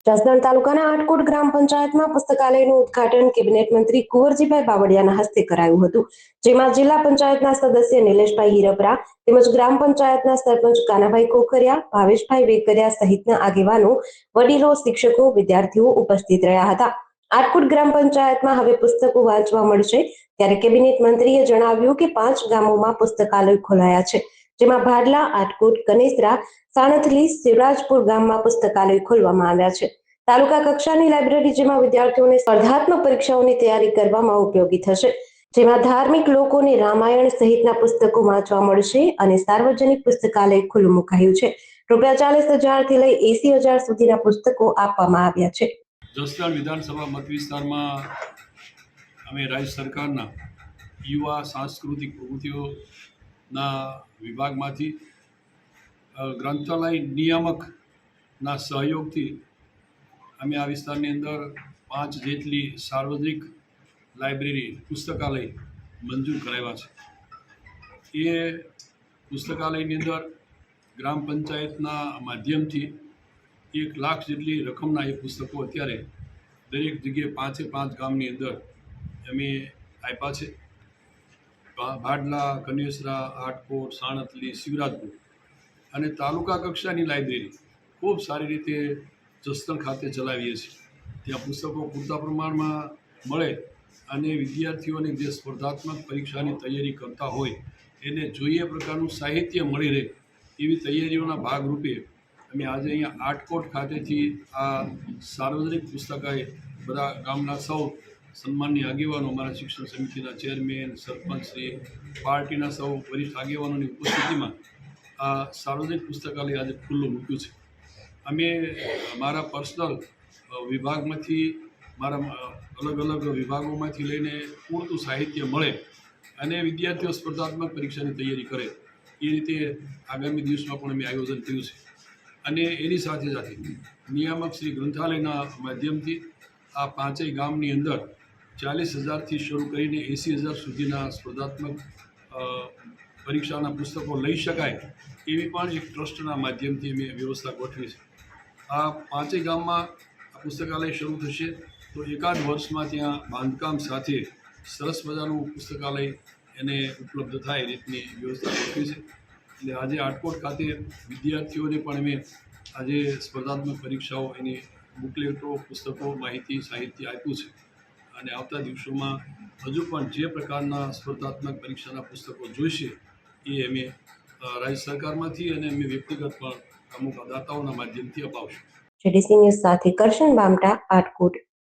જસદણ તાલુકાના આટકોટ ગ્રામ પંચાયતમાં પુસ્તકાલયનું ઉદ્ઘાટન કેબિનેટ મંત્રી કુંવરજીભાઈ બાવળિયાના હસ્તે કરાયું હતું, જેમાં જિલ્લા પંચાયતના સદસ્ય નિલેશભાઈ હીરપરા તેમજ ગ્રામ પંચાયતના સરપંચ કાનાભાઈ કોકરિયા, ભાવેશભાઈ વેકરિયા સહિતના આગેવાનો, વડીલો, શિક્ષકો, વિદ્યાર્થીઓ ઉપસ્થિત રહ્યા હતા। આટકોટ ગ્રામ પંચાયતમાં હવે પુસ્તકો વાંચવા મળશે, ત્યારે કેબિનેટ મંત્રીએ જણાવ્યું કે 5 ગામોમાં પુસ્તકાલય ખોલાયા છે, જેમાં ભાડલા, આટકોટ, કનેસરા, સાણથલી, શિવરાજપુર ગામમાં પુસ્તકાલય ખોલવામાં આવ્યા છે। તાલુકા કક્ષાની લાઇબ્રેરી જેમાં વિદ્યાર્થીઓને સ્પર્ધાત્મક પરીક્ષાઓની તૈયારી કરવામાં ઉપયોગી થશે, જેમાં ધાર્મિક લોકોને રામાયણ સહિતના પુસ્તકો વાંચવા મળશે અને સાર્વજનિક પુસ્તકાલય ખુલ્લું મુકાયું છે। ₹40,000 થી લઈ 80,000 સુધીના પુસ્તકો આપવામાં આવ્યા છે। જસદણ વિધાનસભા મત વિસ્તારમાં અમે રાજ્ય સરકારના યુવા સાંસ્કૃતિક પ્રવૃત્તિઓના વિભાગમાંથી ગ્રંથાલય નિયામકના સહયોગથી અમે આ વિસ્તારની અંદર 5 જેટલી સાર્વજનિક લાઇબ્રેરી પુસ્તકાલય મંજૂર કરાવ્યા છે। એ પુસ્તકાલયની અંદર ગ્રામ પંચાયતના માધ્યમથી 1 લાખ જેટલી રકમના એ પુસ્તકો અત્યારે દરેક જગ્યાએ 5 ગામની અંદર અમે આપ્યા છે। ભાડલા, કનેસરા, આટકોટ, સાણથલી, શિવરાજપુર અને તાલુકા કક્ષાની લાઇબ્રેરી ખૂબ સારી રીતે જસદણ ખાતે ચલાવીએ છીએ। ત્યાં પુસ્તકો પૂરતા પ્રમાણમાં મળે અને વિદ્યાર્થીઓને જે સ્પર્ધાત્મક પરીક્ષાની તૈયારી કરતા હોય એને જોઈએ પ્રકારનું સાહિત્ય મળી રહે એવી તૈયારીઓના ભાગરૂપે અમે આજે અહીંયા આટકોટ ખાતેથી આ સાર્વજનિક પુસ્તકાલય બધા ગામના સૌ સન્માનની આગેવાનો, અમારા શિક્ષણ સમિતિના ચેરમેન, સરપંચશ્રી, પાર્ટીના સૌ વરિષ્ઠ આગેવાનોની ઉપસ્થિતિમાં આ સાર્વજનિક પુસ્તકાલય આજે ખુલ્લું મૂક્યું છે। અમે મારા પર્સનલ વિભાગમાંથી, મારા અલગ વિભાગોમાંથી લઈને પૂરતું સાહિત્ય મળે અને વિદ્યાર્થીઓ સ્પર્ધાત્મક પરીક્ષાની તૈયારી કરે એ રીતે આગામી દિવસમાં પણ અમે આયોજન કર્યું છે। અને એની સાથે નિયામક શ્રી ગ્રંથાલયના માધ્યમથી આ 5 ગામની અંદર 40,000થી શરૂ કરીને 80,000 સુધીના સ્પર્ધાત્મક પરીક્ષાના પુસ્તકો લઈ શકાય એવી પણ એક ટ્રસ્ટના માધ્યમથી અમે વ્યવસ્થા ગોઠવી છે। આ 5 ગામમાં આ પુસ્તકાલય શરૂ થશે તો એકાદ વર્ષમાં ત્યાં બાંધકામ સાથે સરસ મજાનું પુસ્તકાલય એને ઉપલબ્ધ થાય એ રીતની વ્યવસ્થા ગોઠવી છે। એટલે આજે આટકોટ ખાતે વિદ્યાર્થીઓને પણ અમે આજે સ્પર્ધાત્મક પરીક્ષાઓ એની બુકલેટો, પુસ્તકો, માહિતી, સાહિત્ય આપ્યું છે અને આવતા દિવસોમાં હજુ પણ જે પ્રકારના સ્પર્ધાત્મક પરીક્ષાના પુસ્તકો જોઈશે એ અમે રાજ્ય સરકારમાંથી અને અમે વ્યક્તિગત પણ અમુક દાતાઓના માધ્યમથી અપાવશું। જેડીસી ન્યૂઝ સાથે કરશન બામટા, આટકોટ।